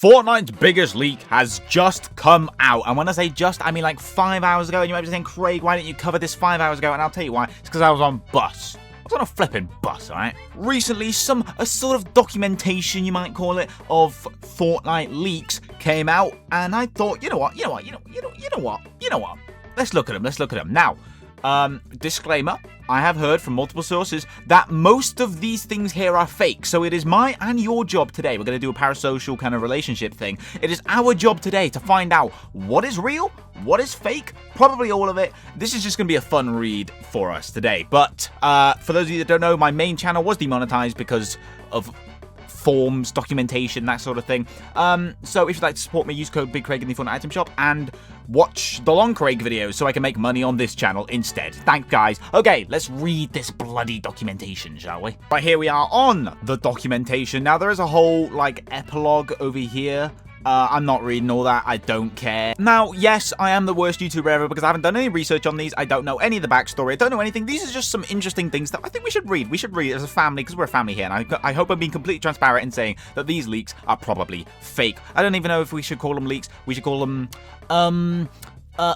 Fortnite's biggest leak has just come out. And when I say just, I mean like 5 hours ago. And you might be saying, Craig, why didn't you cover this 5 hours ago? And I'll tell you why. It's because I was on bus. I was on a flipping bus, alright? Recently, a sort of documentation, you might call it, of Fortnite leaks came out. And I thought, you know what? Let's look at them. Now, disclaimer, I have heard from multiple sources that most of these things here are fake. So it is my and your job today. We're going to do a parasocial kind of relationship thing. It is our job today to find out what is real, what is fake, probably all of it. This is just going to be a fun read for us today. But for those of you that don't know, my main channel was demonetized because of forms, documentation, that sort of thing. So if you'd like to support me, use code BigCraigd in the Fortnite item shop and watch TheLongCraigd videos so I can make money on this channel instead. Thanks, guys. Okay, let's read this bloody documentation, shall we? Right, here we are on the documentation. Now, there is a whole, like, epilogue over here. I'm not reading all that. I don't care. Now, yes, I am the worst YouTuber ever because I haven't done any research on these. I don't know any of the backstory. I don't know anything. These are just some interesting things that I think we should read. We should read as a family because we're a family here. And I hope I'm being completely transparent in saying that these leaks are probably fake. I don't even know if we should call them leaks. We should call them,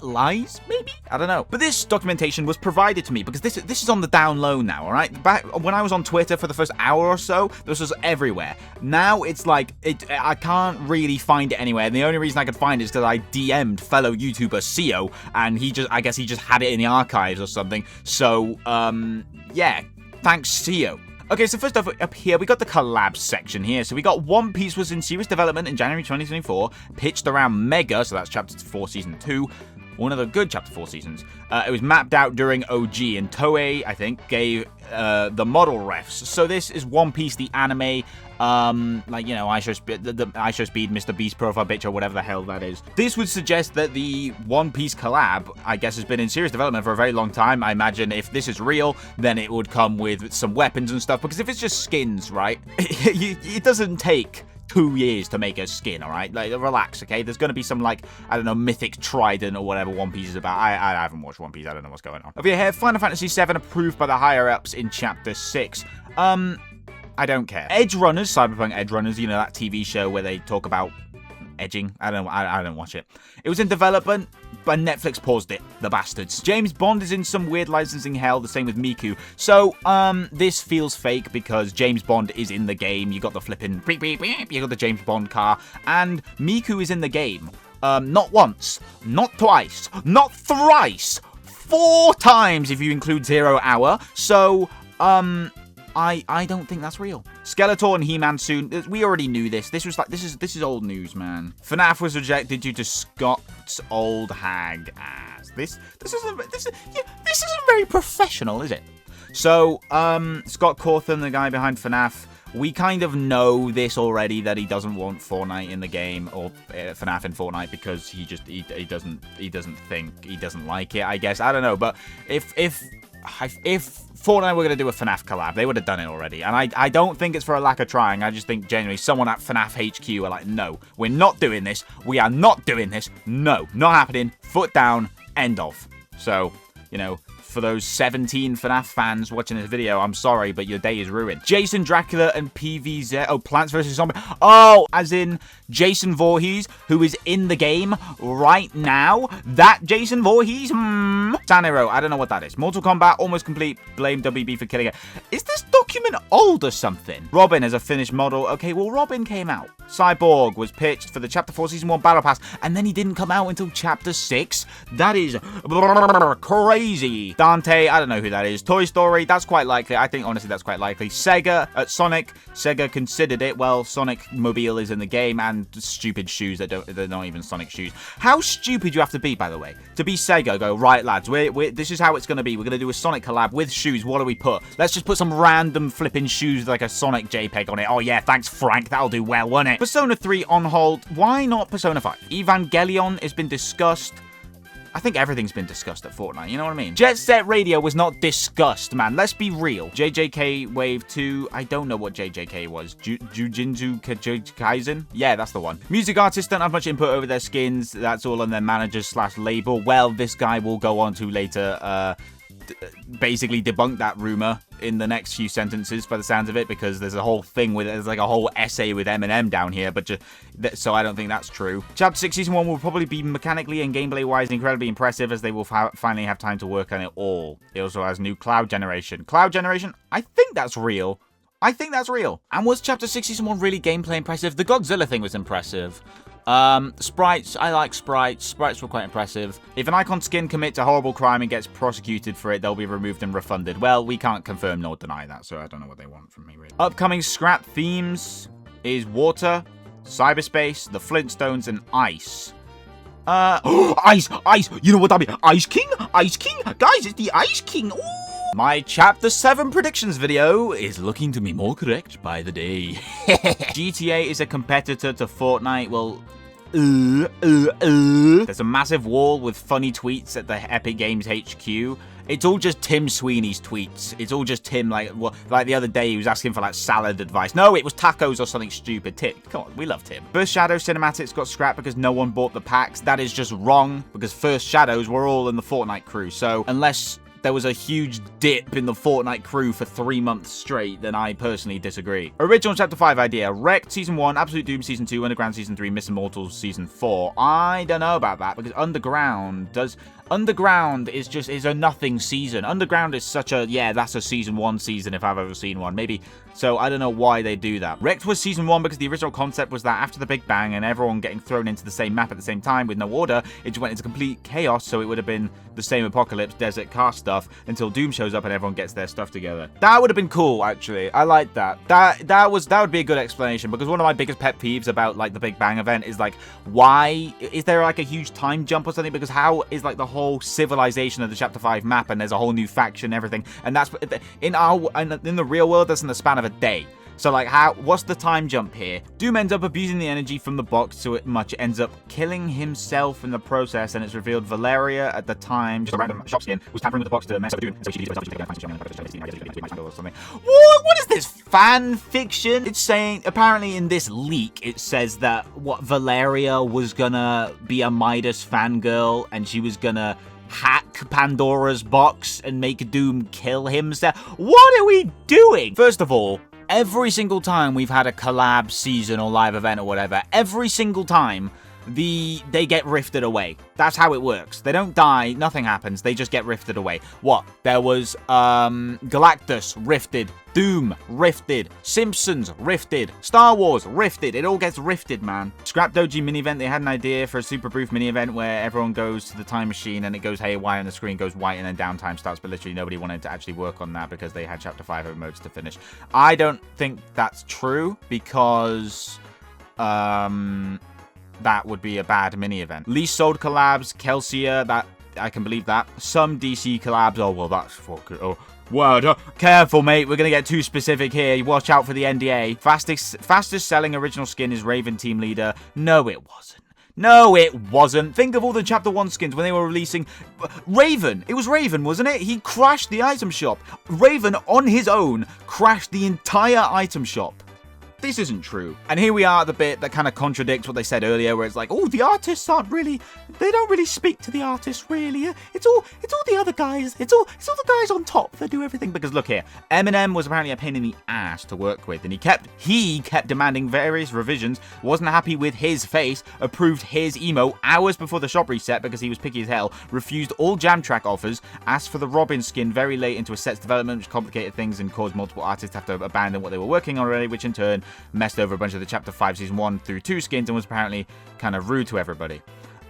lies, maybe? I don't know. But this documentation was provided to me because this is on the down low now, all right? Back when I was on Twitter for the first hour or so, this was everywhere. Now it's like, I can't really find it anywhere. And the only reason I could find it is because I DM'd fellow YouTuber CEO, and I guess he just had it in the archives or something. So, yeah, thanks, CEO. Okay, so first off, up here, we got the collab section here. So we got One Piece was in serious development in January 2024, pitched around Mega, so that's Chapter 4, Season 2, one of the good Chapter 4 seasons. It was mapped out during OG, and Toei, I think, gave the model refs. So this is One Piece, the anime, like, you know, I Show Speed, Mr. Beast profile picture, or whatever the hell that is. This would suggest that the One Piece collab, I guess, has been in serious development for a very long time. I imagine if this is real, then it would come with some weapons and stuff, because if it's just skins, right, it doesn't take 2 years to make a skin, all right? Like, relax, okay? There's going to be some, like, I don't know, mythic trident or whatever One Piece is about. I haven't watched One Piece. I don't know what's going on. Over here, Final Fantasy VII approved by the higher-ups in Chapter 6. I don't care. Edge Runners, Cyberpunk Edge Runners, you know, that TV show where they talk about edging. I don't watch it. It was in development, but Netflix paused it. The bastards. James Bond is in some weird licensing hell. The same with Miku. So, this feels fake because James Bond is in the game. You got the flipping beep, beep, beep. You got the James Bond car, and Miku is in the game. Not once, not twice, not thrice, 4 times if you include 0 Hour. So, I don't think that's real. Skeletor and He-Man soon. We already knew this. This is old news, man. FNAF was rejected due to Scott's old hag ass. This isn't very professional, is it? So, Scott Cawthon, the guy behind FNAF, we kind of know this already, that he doesn't want Fortnite in the game, or FNAF in Fortnite, because he doesn't like it, I guess. I don't know, but if Fortnite were going to do a FNAF collab, they would have done it already. And I don't think it's for a lack of trying. I just think genuinely someone at FNAF HQ are like, no, we're not doing this. We are not doing this. No, not happening. Foot down. End of. So, you know, for those 17 FNAF fans watching this video, I'm sorry, but your day is ruined. Jason Dracula and PVZ. Oh, Plants vs. Zombies. Oh, as in Jason Voorhees, who is in the game right now. That Jason Voorhees? Sanero. I don't know what that is. Mortal Kombat, almost complete. Blame WB for killing it. Is this document old or something? Robin is a finished model. Okay, well, Robin came out. Cyborg was pitched for the Chapter 4 Season 1 Battle Pass, and then he didn't come out until Chapter 6. That is crazy. Dante, I don't know who that is. Toy Story, that's quite likely. I think, honestly, that's quite likely. Sega, Sonic, Sega considered it. Well, Sonic Mobile is in the game, and stupid shoes they're not even Sonic shoes. How stupid you have to be, by the way, to be Sega, go, right, lads, this is how it's going to be. We're going to do a Sonic collab with shoes. What do we put? Let's just put some random flipping shoes with like a Sonic JPEG on it. Oh, yeah, thanks, Frank. That'll do well, won't it? Persona 3 on hold. Why not Persona 5? Evangelion has been discussed. I think everything's been discussed at Fortnite, you know what I mean? Jet Set Radio was not discussed, man. Let's be real. JJK Wave 2, I don't know what JJK was. Jujinzu Kaisen? Yeah, that's the one. Music artists don't have much input over their skins. That's all on their managers / label. Well, this guy will go on to later basically debunk that rumor in the next few sentences by the sounds of it, because there's a whole thing with it. There's like a whole essay with Eminem down here, but so I don't think that's true. Chapter 6 Season 1 will probably be mechanically and gameplay-wise incredibly impressive, as they will finally have time to work on it all. It also has new cloud generation. Cloud generation? I think that's real. I think that's real. And was Chapter 6 Season 1 really gameplay impressive? The Godzilla thing was impressive. Sprites, I like sprites. Sprites were quite impressive. If an icon skin commits a horrible crime and gets prosecuted for it, they'll be removed and refunded. Well, we can't confirm nor deny that, so I don't know what they want from me, really. Upcoming scrap themes is water, cyberspace, the Flintstones, and ice. Ice! You know what that means? Ice King? Ice King? Guys, it's the Ice King! Ooh! My Chapter 7 predictions video is looking to be more correct by the day. GTA is a competitor to Fortnite. Well, there's a massive wall with funny tweets at the Epic Games HQ. It's all just Tim Sweeney's tweets. It's all just Tim, like the other day he was asking for like salad advice. No, it was tacos or something stupid. Tim, come on, we love Tim. First Shadow cinematics got scrapped because no one bought the packs. That is just wrong, because First Shadows were all in the Fortnite crew. So unless there was a huge dip in the Fortnite crew for 3 months straight, then I personally disagree. Original Chapter 5 idea. Wrecked Season 1, Absolute Doom Season 2, Underground Season 3, Miss Immortals Season 4. I don't know about that, because Underground is a nothing season. Underground is such a, yeah, that's a Season 1 season if I've ever seen one. Maybe, so I don't know why they do that. Wrecked was Season 1 because the original concept was that after the Big Bang and everyone getting thrown into the same map at the same time with no order, it just went into complete chaos, so it would have been the same apocalypse, desert, car stuff, until Doom shows up and everyone gets their stuff together. That would have been cool, actually. I like that. That would be a good explanation, because one of my biggest pet peeves about, like, the Big Bang event is, like, why is there, like, a huge time jump or something? Because how is, like, the whole civilization of the Chapter 5 map, and there's a whole new faction and everything, and that's in the real world, that's in the span of a day. So, like, what's the time jump here? Doom ends up abusing the energy from the box, so it ends up killing himself in the process, and it's revealed Valeria at the time, just a random shop skin, was tampering with the box to mess up Doom, and so she or something. What is this? Fan fiction? It's saying, apparently in this leak, it says that, Valeria was gonna be a Midas fangirl, and she was gonna hack Pandora's box and make Doom kill himself. What are we doing? First of all, every single time we've had a collab season or live event or whatever, every single time they get rifted away. That's how it works. They don't die, nothing happens, they just get rifted away. What? There was Galactus rifted, Doom rifted, Simpsons rifted, Star Wars rifted. It all gets rifted, man. Scrap Doji mini event. They had an idea for a super brief mini event where everyone goes to the time machine and it goes haywire and the screen goes white and then downtime starts, but literally nobody wanted to actually work on that because they had Chapter 5 modes to finish. I don't think that's true, because that would be a bad mini event. Least sold collabs, Kelsia, that I can believe that. Some DC collabs, oh well, that's fucking, oh. Word. Careful, mate. We're going to get too specific here. Watch out for the NDA. Fastest selling original skin is Raven Team Leader. No, it wasn't. No, it wasn't. Think of all the Chapter 1 skins when they were releasing. Raven. It was Raven, wasn't it? He crashed the item shop. Raven, on his own, crashed the entire item shop. This isn't true. And here we are at the bit that kind of contradicts what they said earlier, where it's like, oh, the artists aren't really, they don't really speak to the artists, really. It's all the other guys. It's all the guys on top that do everything. Because look here, Eminem was apparently a pain in the ass to work with, and he kept demanding various revisions, wasn't happy with his face, approved his emo hours before the shop reset because he was picky as hell, refused all jam track offers, asked for the Robin skin very late into a set's development, which complicated things and caused multiple artists to have to abandon what they were working on already, which in turn messed over a bunch of the Chapter 5 Season 1 through 2 skins and was apparently kind of rude to everybody.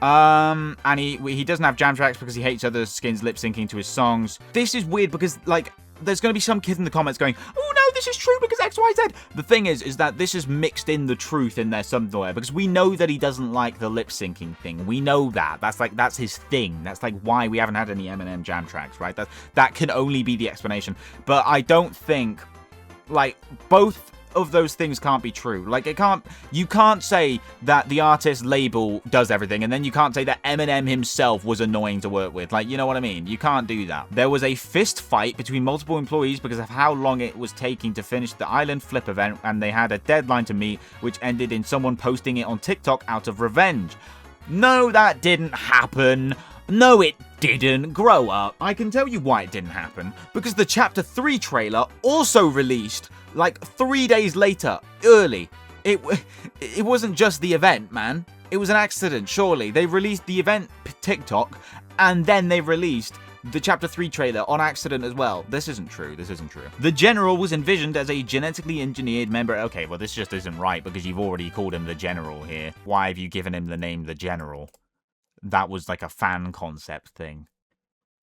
And he doesn't have jam tracks because he hates other skins lip syncing to his songs. This is weird because, like, there's going to be some kid in the comments going, oh no, this is true because XYZ. The thing is that this is mixed in the truth in there somewhere, because we know that he doesn't like the lip syncing thing. We know that. That's his thing. That's like why we haven't had any Eminem jam tracks, right? That can only be the explanation. But I don't think, like, both of those things can't be true. Like, you can't say that the artist label does everything, and then you can't say that Eminem himself was annoying to work with. Like, you know what I mean? You can't do that. There was a fist fight between multiple employees because of how long it was taking to finish the Island Flip event, and they had a deadline to meet, which ended in someone posting it on TikTok out of revenge. No, that didn't happen. No, it didn't grow up. I can tell you why it didn't happen. Because the Chapter 3 trailer also released, like, 3 days later, early. It wasn't just the event, man. It was an accident, surely. They released the event TikTok, and then they released the Chapter 3 trailer on accident as well. This isn't true. This isn't true. The General was envisioned as a genetically engineered member. Okay, well, this just isn't right because you've already called him the General here. Why have you given him the name the General? That was like a fan concept thing.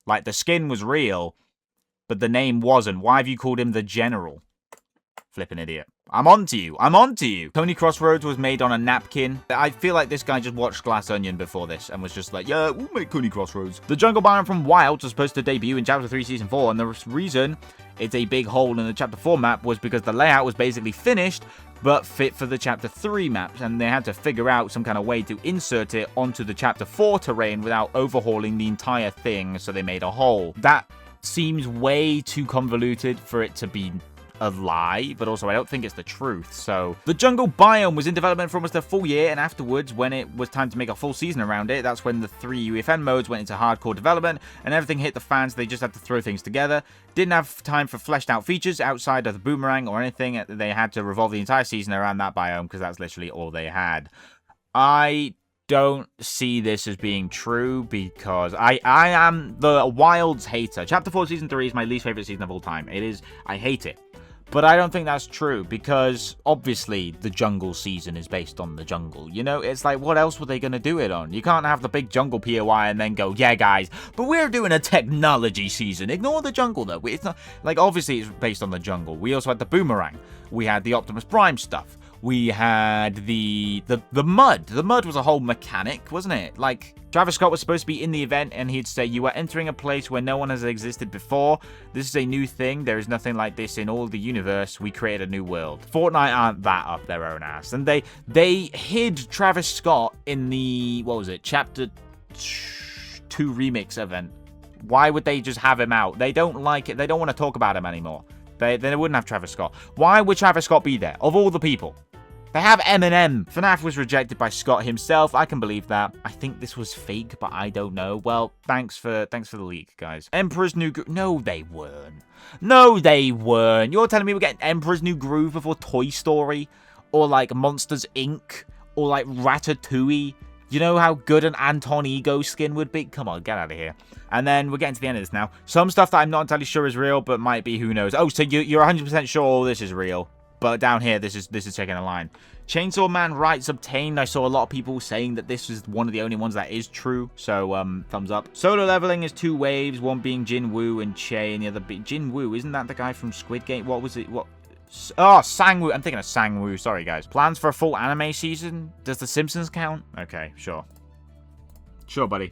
Like, the skin was real, but the name wasn't. Why have you called him the General? Flippin' idiot. I'm on to you. I'm on to you. Tony Crossroads was made on a napkin. I feel like this guy just watched Glass Onion before this and was just like, yeah, we'll make Tony Crossroads. The jungle biome from Wilds was supposed to debut in Chapter 3 Season 4, and the reason it's a big hole in the Chapter 4 map was because the layout was basically finished, but fit for the Chapter 3 maps, and they had to figure out some kind of way to insert it onto the Chapter 4 terrain without overhauling the entire thing, so they made a hole. That seems way too convoluted for it to be a lie, but also I don't think it's the truth. So the jungle biome was in development for almost a full year, and afterwards, when it was time to make a full season around it, that's when the 3 UEFN modes went into hardcore development and everything hit the fans. They just had to throw things together. Didn't have time for fleshed out features outside of the boomerang or anything. They had to revolve the entire season around that biome because that's literally all they had. I don't see this as being true because I am the Wilds hater. Chapter 4 Season 3 is my least favorite season of all time. It is. I hate it. But I don't think that's true, because obviously the jungle season is based on the jungle. You know, it's like, what else were they going to do it on? You can't have the big jungle POI and then go, yeah, guys, but we're doing a technology season. Ignore the jungle, though. It's not, like, obviously it's based on the jungle. We also had the boomerang. We had the Optimus Prime stuff. We had the mud. The mud was a whole mechanic, wasn't it? Like, Travis Scott was supposed to be in the event, and he'd say, you are entering a place where no one has existed before. This is a new thing. There is nothing like this in all the universe. We created a new world. Fortnite aren't that up their own ass. And they hid Travis Scott in the, what was it, Chapter 2 remix event. Why would they just have him out? They don't like it. They don't want to talk about him anymore. They wouldn't have Travis Scott. Why would Travis Scott be there, of all the people? They have Eminem. FNAF was rejected by Scott himself. I can believe that. I think this was fake, but I don't know. Well, thanks for the leak, guys. Emperor's New Groove. No, they weren't. No, they weren't. You're telling me we're getting Emperor's New Groove before Toy Story? Or, like, Monsters, Inc.? Or, like, Ratatouille? You know how good an Anton Ego skin would be? Come on, get out of here. And then we're getting to the end of this now. Some stuff that I'm not entirely sure is real, but might be, who knows. Oh, so you're 100% sure all this is real. But down here, this is checking a line. Chainsaw Man rights obtained. I saw a lot of people saying that this is one of the only ones that is true. So, thumbs up. Solo leveling is 2 waves. One being Jin Woo and Che, and the other being... Jin Woo, isn't that the guy from Squid Game? What was it? What? Oh, Sang-woo. I'm thinking of Sang-woo. Sorry, guys. Plans for a full anime season? Does The Simpsons count? Okay, sure. Sure, buddy.